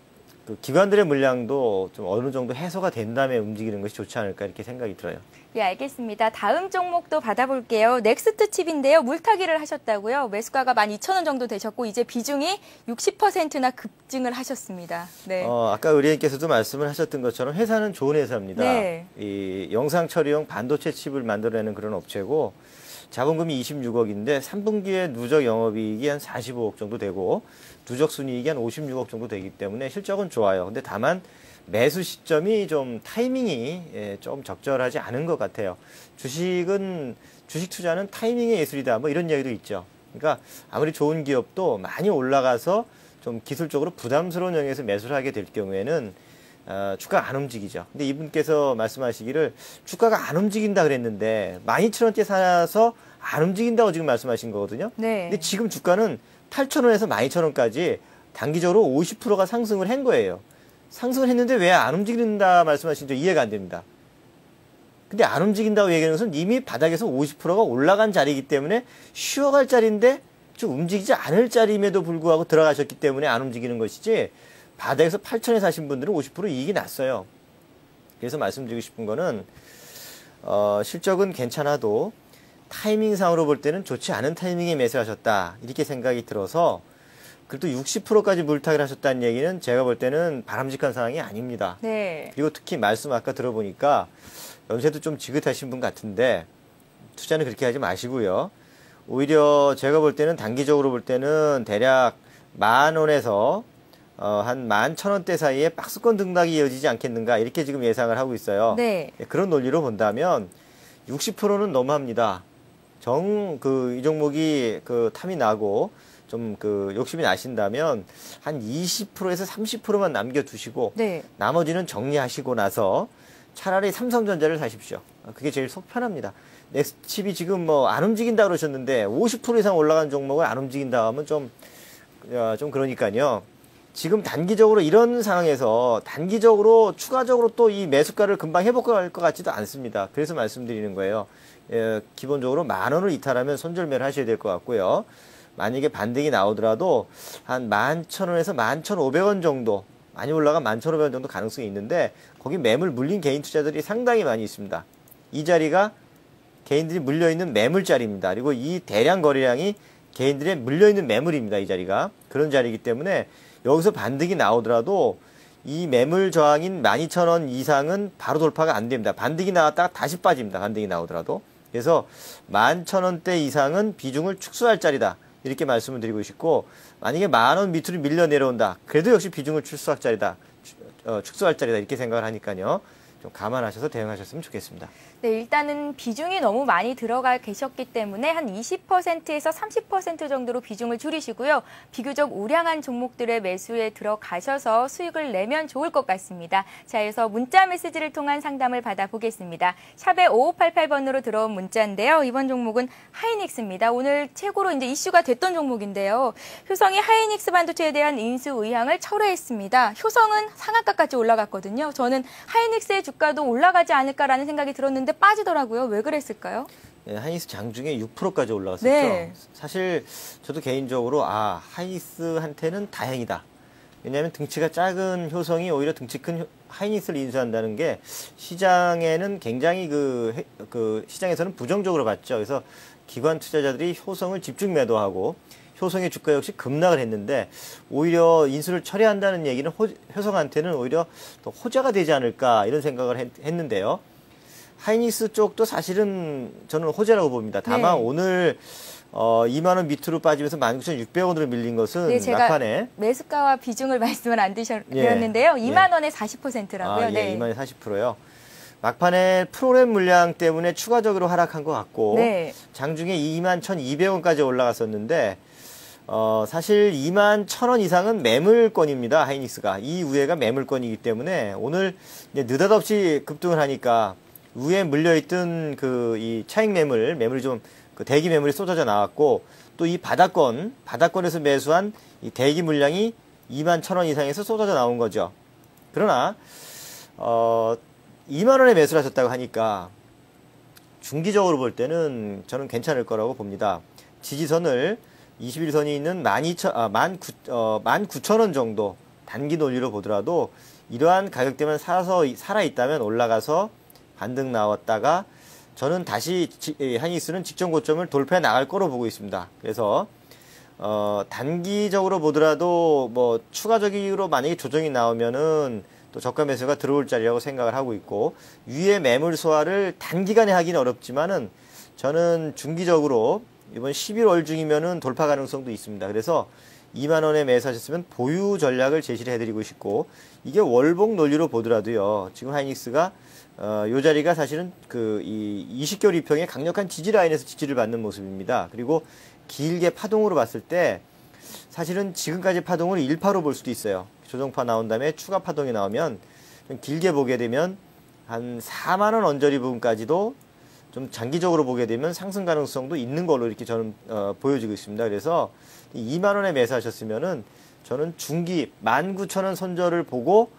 기관들의 물량도 좀 어느 정도 해소가 된 다음에 움직이는 것이 좋지 않을까 이렇게 생각이 들어요. 예, 알겠습니다. 다음 종목도 받아볼게요. 넥스트 칩인데요. 물타기를 하셨다고요. 매수가가 12,000원 정도 되셨고 이제 비중이 60%나 급증을 하셨습니다. 네. 아까 의뢰인께서도 말씀을 하셨던 것처럼 회사는 좋은 회사입니다. 네. 이 영상 처리용 반도체 칩을 만들어내는 그런 업체고 자본금이 26억인데 3분기에 누적 영업이익이 한 45억 정도 되고 누적 순이익이 한 56억 정도 되기 때문에 실적은 좋아요. 근데 다만 매수 시점이 좀 타이밍이 좀 적절하지 않은 것 같아요. 주식 투자는 타이밍의 예술이다. 뭐 이런 이야기도 있죠. 그러니까 아무리 좋은 기업도 많이 올라가서 좀 기술적으로 부담스러운 영역에서 매수를 하게 될 경우에는 주가가 안 움직이죠. 근데 이분께서 말씀하시기를 주가가 안 움직인다 그랬는데 12,000원대 사서 안 움직인다고 지금 말씀하신 거거든요. 네. 근데 지금 주가는 8,000원에서 12,000원까지 단기적으로 50%가 상승을 한 거예요. 상승을 했는데 왜 안 움직인다 말씀하신 저 이해가 안 됩니다. 근데 안 움직인다고 얘기하는 것은 이미 바닥에서 50%가 올라간 자리이기 때문에 쉬어갈 자리인데 좀 움직이지 않을 자리임에도 불구하고 들어가셨기 때문에 안 움직이는 것이지 바닥에서 8,000에 사신 분들은 50% 이익이 났어요. 그래서 말씀드리고 싶은 거는 실적은 괜찮아도 타이밍상으로 볼 때는 좋지 않은 타이밍에 매수하셨다 이렇게 생각이 들어서 그래도 60%까지 물타기를 하셨다는 얘기는 제가 볼 때는 바람직한 상황이 아닙니다. 네. 그리고 특히 말씀 아까 들어보니까 연세도 좀 지긋하신 분 같은데 투자는 그렇게 하지 마시고요. 오히려 제가 볼 때는 단기적으로 볼 때는 대략 10,000원에서 한 11,000원대 사이에 박스권 등락이 이어지지 않겠는가 이렇게 지금 예상을 하고 있어요. 네. 그런 논리로 본다면 60%는 너무합니다. 이 종목이 탐이 나고 좀 욕심이 나신다면 한 20%에서 30%만 남겨두시고 네. 나머지는 정리하시고 나서 차라리 삼성전자를 사십시오. 그게 제일 속 편합니다. 넥스칩이 지금 안 움직인다 그러셨는데 50% 이상 올라간 종목을 안 움직인다 하면 좀 그러니까요. 지금 단기적으로 이런 상황에서 단기적으로 추가적으로 또 이 매수가를 금방 회복할 것 같지도 않습니다. 그래서 말씀드리는 거예요. 기본적으로 10,000원을 이탈하면 손절매를 하셔야 될 것 같고요. 만약에 반등이 나오더라도 한 11,000원에서 11,500원 정도 많이 올라간 11,500원 정도 가능성이 있는데 거기 매물 물린 개인 투자들이 상당히 많이 있습니다. 이 자리가 개인들이 물려있는 매물 자리입니다. 그리고 이 대량 거래량이 개인들의 물려있는 매물입니다. 이 자리가. 그런 자리이기 때문에 여기서 반등이 나오더라도 이 매물 저항인 12,000원 이상은 바로 돌파가 안 됩니다. 반등이 나왔다가 다시 빠집니다. 반등이 나오더라도. 그래서 11,000원대 이상은 비중을 축소할 자리다. 이렇게 말씀을 드리고 싶고 만약에 10,000원 밑으로 밀려 내려온다. 그래도 역시 비중을 축소할 자리다. 이렇게 생각을 하니까요. 좀 감안하셔서 대응하셨으면 좋겠습니다. 네, 일단은 비중이 너무 많이 들어가 계셨기 때문에 한 20%에서 30% 정도로 비중을 줄이시고요. 비교적 우량한 종목들의 매수에 들어가셔서 수익을 내면 좋을 것 같습니다. 자, 그래서 문자 메시지를 통한 상담을 받아보겠습니다. 샵에 5588번으로 들어온 문자인데요. 이번 종목은 하이닉스입니다. 오늘 최고로 이제 이슈가 됐던 종목인데요. 효성이 하이닉스 반도체에 대한 인수 의향을 철회했습니다. 효성은 상한가까지 올라갔거든요. 저는 하이닉스의 주가도 올라가지 않을까라는 생각이 들었는데 빠지더라고요. 왜 그랬을까요? 네, 하이닉스 장중에 6%까지 올라갔었죠. 네. 사실 저도 개인적으로 하이닉스한테는 다행이다. 왜냐하면 등치가 작은 효성이 오히려 등치 큰 하이닉스를 인수한다는 게 시장에는 굉장히 시장에서는 부정적으로 봤죠. 그래서 기관 투자자들이 효성을 집중 매도하고 효성의 주가 역시 급락을 했는데 오히려 인수를 철회한다는 얘기는 효성한테는 오히려 더 호재가 되지 않을까 이런 생각을 했는데요. 하이닉스 쪽도 사실은 저는 호재라고 봅니다. 다만 네. 오늘 2만원 밑으로 빠지면서 19,600원으로 밀린 것은 네, 제가 막판에 매수가와 비중을 말씀을 안 드렸는데요. 2만 원에 40%라고요. 네. 2만에 40%요. 막판에 프로그램 물량 때문에 추가적으로 하락한 것 같고 네. 장중에 21,200원까지 올라갔었는데 사실 21,000원 이상은 매물권입니다. 하이닉스가. 이 위에가 매물권이기 때문에 오늘 이제 느닷없이 급등을 하니까 위에 물려있던 이 차익 매물이 좀 대기 매물이 쏟아져 나왔고 또 이 바닥권에서 매수한 이 대기 물량이 21,000원 이상에서 쏟아져 나온 거죠. 그러나 2만원에 매수를 하셨다고 하니까 중기적으로 볼 때는 저는 괜찮을 거라고 봅니다. 지지선을 21선이 있는 19,000원 정도 단기 논리로 보더라도 이러한 가격대만 살아있다면 올라가서 반등 나왔다가 저는 다시 하이닉스는 직전 고점을 돌파해 나갈 거로 보고 있습니다. 그래서 단기적으로 보더라도 추가적으로 만약에 조정이 나오면은 또 저가 매수가 들어올 자리라고 생각을 하고 있고 위에 매물 소화를 단기간에 하기는 어렵지만은 저는 중기적으로 이번 11월 중이면은 돌파 가능성도 있습니다. 그래서 2만원에 매수하셨으면 보유 전략을 제시를 해드리고 싶고 이게 월봉 논리로 보더라도요. 지금 하이닉스가 요 자리가 사실은 이 20개월 이평의 강력한 지지 라인에서 지지를 받는 모습입니다. 그리고 길게 파동으로 봤을 때 사실은 지금까지 파동을 1파로 볼 수도 있어요. 조정파 나온 다음에 추가 파동이 나오면 길게 보게 되면 한 4만 원 언저리 부분까지도 좀 장기적으로 보게 되면 상승 가능성도 있는 걸로 이렇게 저는 보여지고 있습니다. 그래서 2만 원에 매수하셨으면은 저는 중기 19,000원 손절을 보고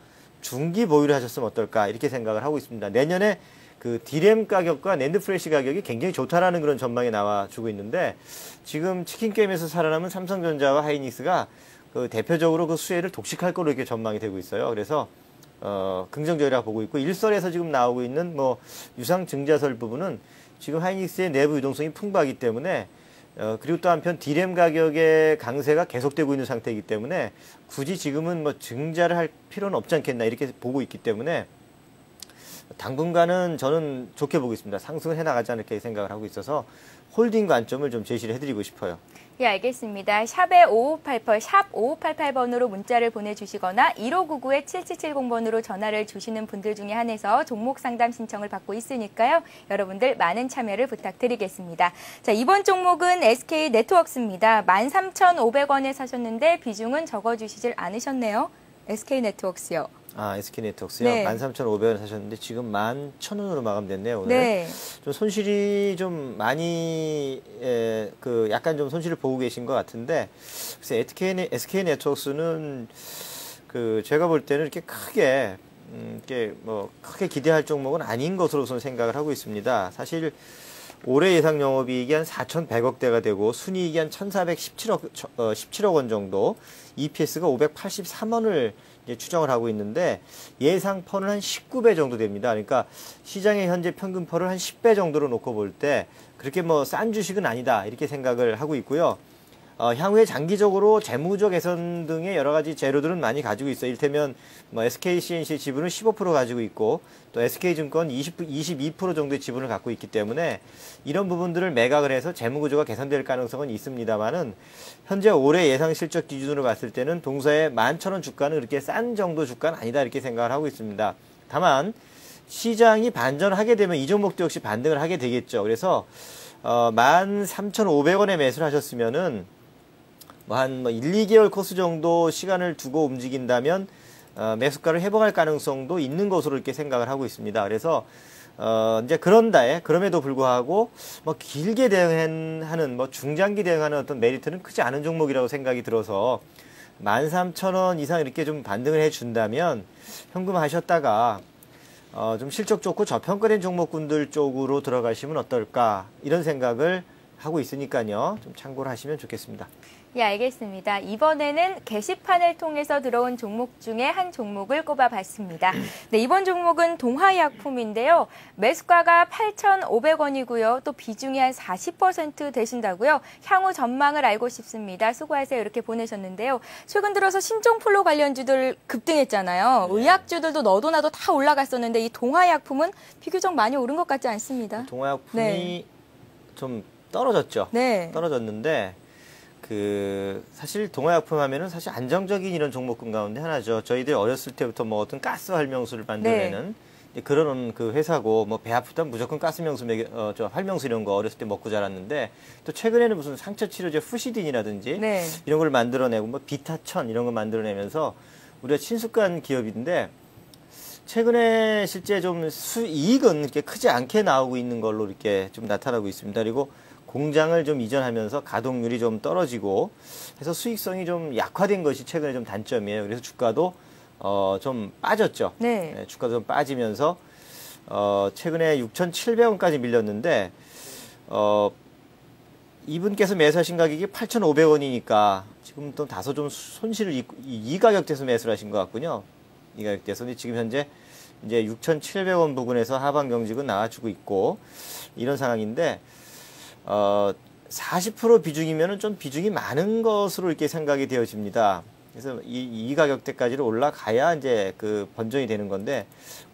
중기 보유를 하셨으면 어떨까 이렇게 생각을 하고 있습니다. 내년에 그 디램 가격과 낸드 프레시 가격이 굉장히 좋다라는 그런 전망이 나와주고 있는데 지금 치킨 게임에서 살아남은 삼성전자와 하이닉스가 그 대표적으로 그 수혜를 독식할 거로 이렇게 전망이 되고 있어요. 그래서 긍정적이라고 보고 있고 일설에서 지금 나오고 있는 뭐 유상 증자설 부분은 지금 하이닉스의 내부 유동성이 풍부하기 때문에 그리고 또 한편 디램 가격의 강세가 계속되고 있는 상태이기 때문에 굳이 지금은 뭐 증자를 할 필요는 없지 않겠나 이렇게 보고 있기 때문에 당분간은 저는 좋게 보고 있습니다. 상승을 해나가지 않을까 생각을 하고 있어서 홀딩 관점을 좀 제시를 해드리고 싶어요. 예, 알겠습니다. 샵에 5588, 샵 5588번으로 문자를 보내주시거나 1599-7770번으로 전화를 주시는 분들 중에 한해서 종목 상담 신청을 받고 있으니까요. 여러분들 많은 참여를 부탁드리겠습니다. 자, 이번 종목은 SK네트워크스입니다. 13,500원에 사셨는데 비중은 적어주시질 않으셨네요. SK네트워크스요. 아, SK네트워크스요? 네. 13,500원 사셨는데 지금 11,000원으로 마감됐네요, 오늘. 네. 좀 손실이 좀 많이, 약간 좀 손실을 보고 계신 것 같은데, 그래서 SK네트워크스는 제가 볼 때는 이렇게 크게, 크게 기대할 종목은 아닌 것으로 저는 생각을 하고 있습니다. 사실, 올해 예상 영업이익이 한 4,100억대가 되고, 순이익이 한 1,417억 원 정도, EPS가 583원을 이제 추정을 하고 있는데 예상 펀은 한 19배 정도 됩니다. 그러니까 시장의 현재 평균 펀을 한 10배 정도로 놓고 볼 때 그렇게 뭐 싼 주식은 아니다 이렇게 생각을 하고 있고요. 향후에 장기적으로 재무구조 개선 등의 여러 가지 재료들은 많이 가지고 있어요. 이를테면 뭐 SKCNC 지분을 15% 가지고 있고 또 SK증권 22% 정도의 지분을 갖고 있기 때문에 이런 부분들을 매각을 해서 재무구조가 개선될 가능성은 있습니다만은 현재 올해 예상 실적 기준으로 봤을 때는 동사의 11,000원 주가는 그렇게 싼 정도 주가는 아니다 이렇게 생각을 하고 있습니다. 다만 시장이 반전하게 되면 이 종목도 역시 반등을 하게 되겠죠. 그래서 13,500원에 매수를 하셨으면은 한 1, 2개월 코스 정도 시간을 두고 움직인다면 매수가를 회복할 가능성도 있는 것으로 이렇게 생각을 하고 있습니다. 그래서 이제 그럼에도 불구하고 뭐 길게 대응하는 뭐 중장기 대응하는 어떤 메리트는 크지 않은 종목이라고 생각이 들어서 13,000원 이상 이렇게 좀 반등을 해준다면 현금 하셨다가 좀 실적 좋고 저평가된 종목군들 쪽으로 들어가시면 어떨까 이런 생각을 하고 있으니까요. 좀 참고를 하시면 좋겠습니다. 예, 알겠습니다. 이번에는 게시판을 통해서 들어온 종목 중에 한 종목을 꼽아봤습니다. 네, 이번 종목은 동화약품인데요. 매수가가 8,500원이고요. 또 비중이 한 40% 되신다고요. 향후 전망을 알고 싶습니다. 수고하세요. 이렇게 보내셨는데요. 최근 들어서 신종플루 관련주들 급등했잖아요. 네. 의약주들도 너도 나도 다 올라갔었는데 이 동화약품은 비교적 많이 오른 것 같지 않습니다. 동화약품이 네. 좀 떨어졌죠. 네. 떨어졌는데 사실 동화약품 하면은 사실 안정적인 이런 종목군 가운데 하나죠. 저희들 어렸을 때부터 먹었던 가스 활명수를 만들어내는 그런 그 회사고 뭐 배 아프다면 무조건 가스 명수 활명수 이런 거 어렸을 때 먹고 자랐는데 또 최근에는 무슨 상처 치료제 후시딘이라든지 이런 걸 만들어내고 뭐 비타천 이런 거 만들어내면서 우리가 친숙한 기업인데 최근에 실제 좀 이익은 이렇게 크지 않게 나오고 있는 걸로 이렇게 좀 나타나고 있습니다. 그리고 공장을 좀 이전하면서 가동률이 좀 떨어지고 해서 수익성이 좀 약화된 것이 최근에 좀 단점이에요. 그래서 주가도 좀 빠졌죠. 네. 주가도 좀 빠지면서 최근에 6,700원까지 밀렸는데 이분께서 매수하신 가격이 8,500원이니까 지금 또 다소 좀 손실을 이 가격대에서 매수를 하신 것 같군요. 이 가격대에서. 근데 지금 현재 이제 6,700원 부근에서 하방 경직은 나와주고 있고 이런 상황인데 40% 비중이면은 좀 비중이 많은 것으로 이렇게 생각이 되어집니다. 그래서 이 가격대까지로 올라가야 이제 그 번전이 되는 건데,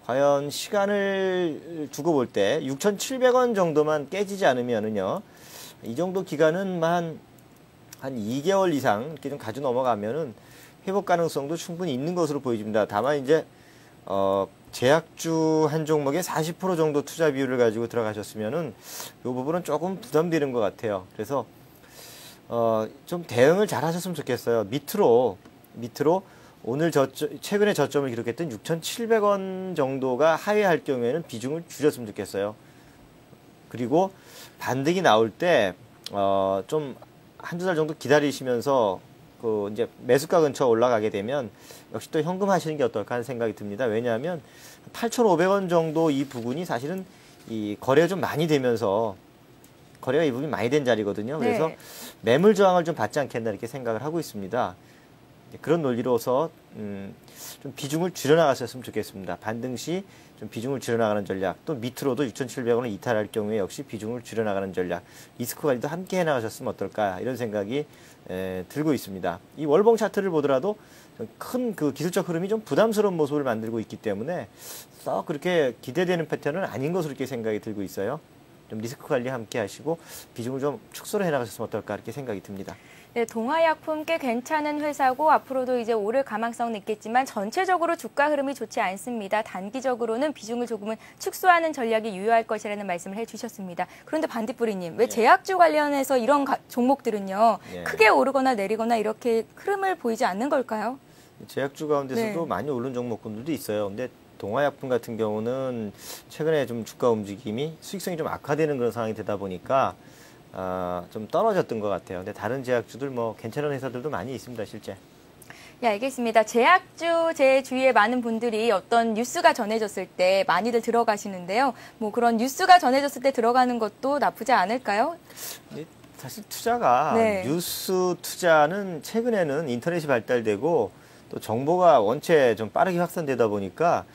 과연 시간을 두고 볼 때 6,700원 정도만 깨지지 않으면은요, 이 정도 기간은 한 2개월 이상 이렇게 좀 가지고 넘어가면은 회복 가능성도 충분히 있는 것으로 보여집니다. 다만 이제, 제약주 한 종목에 40% 정도 투자 비율을 가지고 들어가셨으면은 이 부분은 조금 부담되는 것 같아요. 그래서 좀 대응을 잘 하셨으면 좋겠어요. 밑으로 오늘 최근에 저점을 기록했던 6,700원 정도가 하회할 경우에는 비중을 줄였으면 좋겠어요. 그리고 반등이 나올 때, 좀 한두 달 정도 기다리시면서 이제 매수가 근처 올라가게 되면 역시 또 현금 하시는 게 어떨까 하는 생각이 듭니다. 왜냐하면 8,500원 정도 이 부분이 사실은 이 거래가 좀 많이 되면서 거래가 이 부분이 많이 된 자리거든요. 그래서 네. 매물 저항을 좀 받지 않겠나 이렇게 생각을 하고 있습니다. 그런 논리로서 좀 비중을 줄여나가셨으면 좋겠습니다. 반등 시 좀 비중을 줄여나가는 전략, 또 밑으로도 6,700원을 이탈할 경우에 역시 비중을 줄여나가는 전략, 리스크 관리도 함께 해나가셨으면 어떨까 이런 생각이 들고 있습니다. 이 월봉 차트를 보더라도 큰 그 기술적 흐름이 좀 부담스러운 모습을 만들고 있기 때문에 썩 그렇게 기대되는 패턴은 아닌 것으로 이렇게 생각이 들고 있어요. 좀 리스크 관리 함께 하시고 비중을 좀 축소를 해나가셨으면 어떨까 이렇게 생각이 듭니다. 네, 동아약품 꽤 괜찮은 회사고 앞으로도 이제 오를 가망성은 있겠지만 전체적으로 주가 흐름이 좋지 않습니다. 단기적으로는 비중을 조금은 축소하는 전략이 유효할 것이라는 말씀을 해주셨습니다. 그런데 반딧불이님, 왜 제약주 관련해서 이런 종목들은요 크게 오르거나 내리거나 이렇게 흐름을 보이지 않는 걸까요? 제약주 가운데서도 네. 많이 오른 종목군들도 있어요. 근데 동아약품 같은 경우는 최근에 좀 주가 움직임이 수익성이 좀 악화되는 그런 상황이 되다 보니까 좀 떨어졌던 것 같아요. 근데 다른 제약주들 뭐 괜찮은 회사들도 많이 있습니다, 실제. 네, 알겠습니다. 제약주 제 주위에 많은 분들이 어떤 뉴스가 전해졌을 때 많이들 들어가시는데요. 뭐 그런 뉴스가 전해졌을 때 들어가는 것도 나쁘지 않을까요? 사실 투자가 네. 뉴스 투자는 최근에는 인터넷이 발달되고 또 정보가 원체 좀 빠르게 확산되다 보니까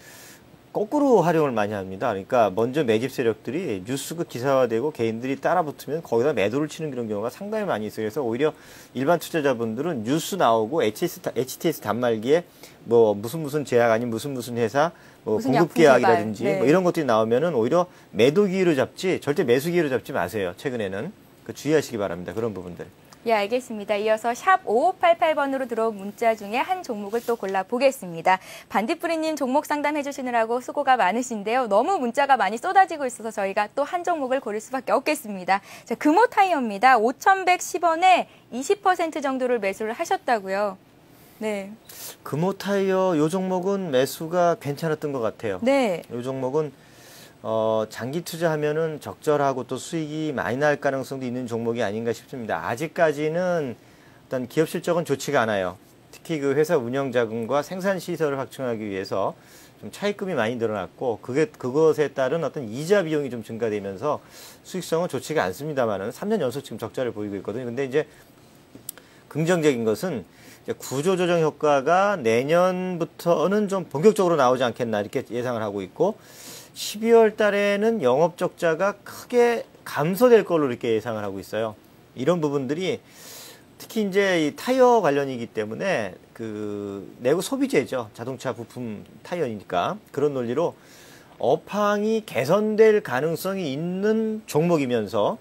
거꾸로 활용을 많이 합니다. 그러니까 먼저 매집 세력들이 뉴스가 기사화되고 개인들이 따라붙으면 거기다 매도를 치는 그런 경우가 상당히 많이 있어요. 그래서 오히려 일반 투자자분들은 뉴스 나오고 HTS 단말기에 뭐 무슨 제약 아닌 무슨 회사 뭐 공급 계약이라든지 네. 뭐 이런 것들이 나오면은 오히려 매도 기회로 잡지 절대 매수 기회로 잡지 마세요. 최근에는 주의하시기 바랍니다. 그런 부분들. 예, 알겠습니다. 이어서 샵 5588번으로 들어온 문자 중에 한 종목을 또 골라보겠습니다. 반딧불이님 종목 상담해 주시느라고 수고가 많으신데요. 너무 문자가 많이 쏟아지고 있어서 저희가 또 한 종목을 고를 수밖에 없겠습니다. 자, 금호타이어입니다. 5,110원에 20% 정도를 매수를 하셨다고요. 네. 금호타이어 요 종목은 매수가 괜찮았던 것 같아요. 네. 요 종목은 장기 투자하면은 적절하고 또 수익이 많이 날 가능성도 있는 종목이 아닌가 싶습니다. 아직까지는 어떤 기업 실적은 좋지가 않아요. 특히 그 회사 운영 자금과 생산 시설을 확충하기 위해서 좀 차입금이 많이 늘어났고 그것에 따른 어떤 이자 비용이 좀 증가되면서 수익성은 좋지가 않습니다만은 3년 연속 지금 적자를 보이고 있거든요. 근데 이제 긍정적인 것은 이제 구조조정 효과가 내년부터는 좀 본격적으로 나오지 않겠나 이렇게 예상을 하고 있고 12월 달에는 영업 적자가 크게 감소될 걸로 이렇게 예상을 하고 있어요. 이런 부분들이 특히 이제 이 타이어 관련이기 때문에 내구 소비재죠. 자동차 부품 타이어니까 그런 논리로 업황이 개선될 가능성이 있는 종목이면서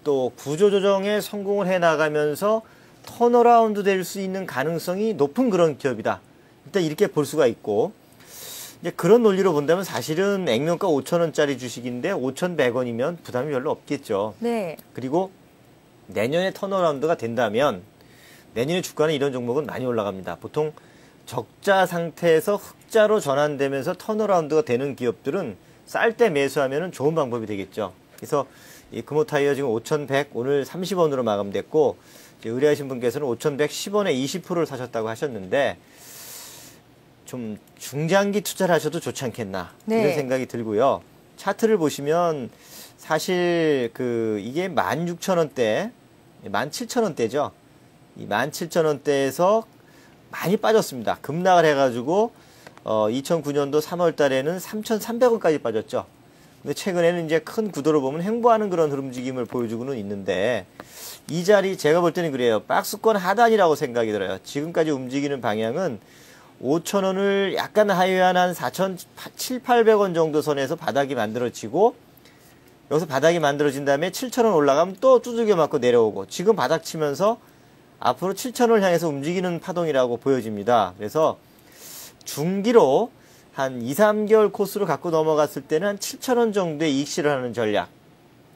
또 구조조정에 성공을 해 나가면서 턴어라운드 될 수 있는 가능성이 높은 그런 기업이다. 일단 이렇게 볼 수가 있고 이제 그런 논리로 본다면 사실은 액면가 5,000원짜리 주식인데 5,100원이면 부담이 별로 없겠죠. 네. 그리고 내년에 턴어라운드가 된다면 내년에 주가는 이런 종목은 많이 올라갑니다. 보통 적자 상태에서 흑자로 전환되면서 턴어라운드가 되는 기업들은 쌀 때 매수하면 좋은 방법이 되겠죠. 그래서 이 금호타이어 지금 5,100 오늘 30원으로 마감됐고 의뢰하신 분께서는 5,110원에 20%를 사셨다고 하셨는데 좀 중장기 투자를 하셔도 좋지 않겠나 네. 이런 생각이 들고요. 차트를 보시면 사실 이게 16,000원대, 17,000원대죠. 이 17,000원대에서 많이 빠졌습니다. 급락을 해가지고 2009년도 3월 달에는 3,300원까지 빠졌죠. 근데 최근에는 이제 큰 구도를 보면 횡보하는 그런 흐름직임을 보여주고는 있는데 이 자리 제가 볼 때는 그래요. 박스권 하단이라고 생각이 들어요. 지금까지 움직이는 방향은 5,000원을 약간 하회한 한 4,700~800원 정도 선에서 바닥이 만들어지고 여기서 바닥이 만들어진 다음에 7,000원 올라가면 또 두들겨 맞고 내려오고 지금 바닥 치면서 앞으로 7,000원을 향해서 움직이는 파동이라고 보여집니다. 그래서 중기로 한 2, 3개월 코스로 갖고 넘어갔을 때는 한 7,000원 정도의 이익실을 하는 전략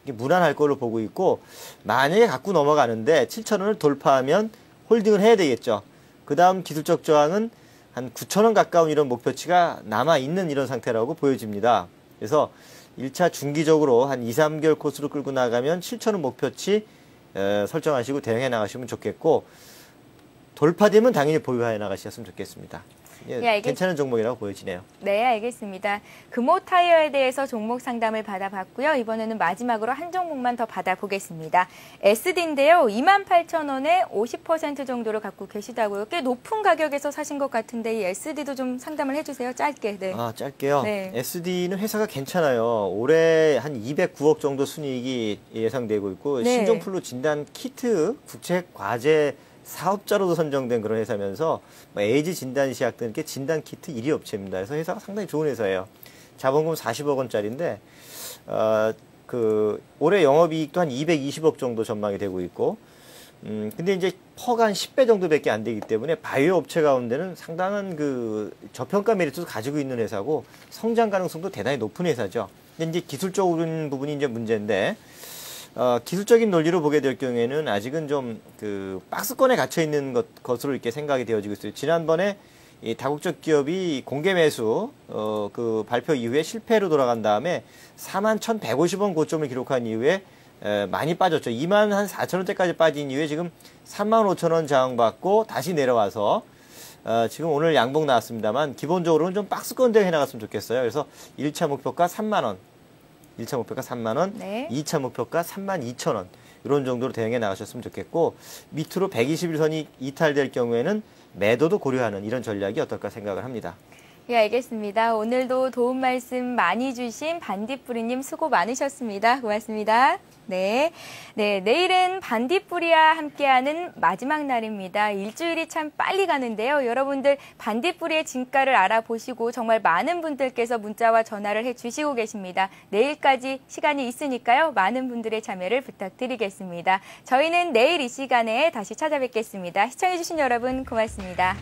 이게 무난할 걸로 보고 있고 만약에 갖고 넘어가는데 7,000원을 돌파하면 홀딩을 해야 되겠죠. 그 다음 기술적 저항은 한 9,000원 가까운 이런 목표치가 남아있는 이런 상태라고 보여집니다. 그래서 1차 중기적으로 한 2, 3개월 코스로 끌고 나가면 7,000원 목표치 설정하시고 대응해 나가시면 좋겠고, 돌파되면 당연히 보유해 나가셨으면 좋겠습니다. 예, 괜찮은 종목이라고 보여지네요. 네, 알겠습니다. 금호 타이어에 대해서 종목 상담을 받아봤고요. 이번에는 마지막으로 한 종목만 더 받아보겠습니다. SD인데요. 28,000원에 50% 정도를 갖고 계시다고요. 꽤 높은 가격에서 사신 것 같은데 이 SD도 좀 상담을 해주세요. 짧게. 네. 아, 짧게요? 네. SD는 회사가 괜찮아요. 올해 한 209억 정도 순이익이 예상되고 있고, 네. 신종플루 진단 키트 국책 과제 사업자로도 선정된 그런 회사면서 에이즈 진단시약 등 이렇게 진단 키트 1위 업체입니다. 그래서 회사가 상당히 좋은 회사예요. 자본금 40억 원짜리인데 올해 영업이익도 한 220억 정도 전망이 되고 있고, 근데 이제 퍼가 한 10배 정도밖에 안 되기 때문에 바이오 업체 가운데는 상당한 그 저평가 메리트도 가지고 있는 회사고 성장 가능성도 대단히 높은 회사죠. 근데 이제 기술적인 부분이 이제 문제인데, 기술적인 논리로 보게 될 경우에는 아직은 좀 그 박스권에 gat혀 있는 것으로 이렇게 생각이 되어지고 있어요. 지난번에 이 다국적 기업이 공개 매수 그 발표 이후에 실패로 돌아간 다음에 41,150원 고점을 기록한 이후에 많이 빠졌죠. 24,000원대까지 빠진 이후에 지금 35,000원 저항받고 다시 내려와서 지금 오늘 양봉 나왔습니다만 기본적으로는 좀 박스권 대응해 나갔으면 좋겠어요. 그래서 1차 목표가 3만 원. 1차 목표가 3만 원, 네. 2차 목표가 32,000원. 이런 정도로 대응해 나가셨으면 좋겠고, 밑으로 121선이 이탈될 경우에는 매도도 고려하는 이런 전략이 어떨까 생각을 합니다. 예, 알겠습니다. 오늘도 도움 말씀 많이 주신 반딧불이님 수고 많으셨습니다. 고맙습니다. 네. 네, 내일은 반딧불이와 함께하는 마지막 날입니다. 일주일이 참 빨리 가는데요. 여러분들 반딧불이의 진가를 알아보시고 정말 많은 분들께서 문자와 전화를 해주시고 계십니다. 내일까지 시간이 있으니까요. 많은 분들의 참여를 부탁드리겠습니다. 저희는 내일 이 시간에 다시 찾아뵙겠습니다. 시청해주신 여러분 고맙습니다.